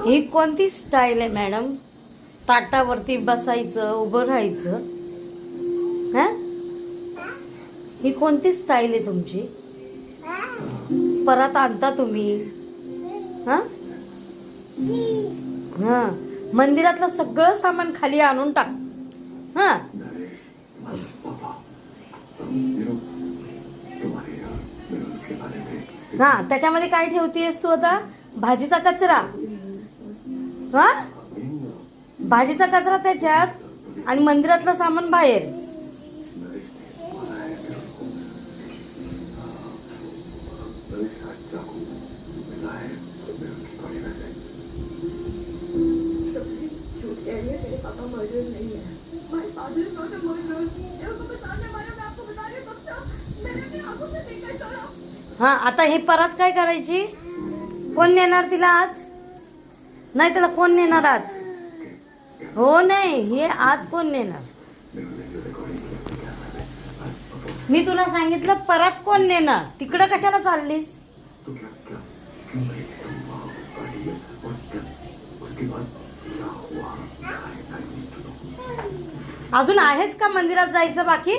ही कोणती स्टाईल आहे मॅडम? ताटावरती बसायचं, उभं राहायचं, हा? ही कोणती स्टाईल आहे तुमची? परत आणता तुम्ही, हा? हा, मंदिरातलं सगळं सामान खाली आणून टाक, हा. हा, त्याच्यामध्ये काय ठेवतेस तू आता? भाजीचा कचरा, हा? भाजीचा कचरा त्याच्यात आणि मंदिरातलं सामान बाहेर. हा, आता हे परत काय करायची? कोण नेणार तिला आत? नाही, त्याला कोण नेणार आत? हो, नाही, हे आत कोण नेणार? मी तुला सांगितलं परत कोण नेणार? तिकडं कशाला चाललीस? अजून आहेच का मंदिरात जायचं बाकी?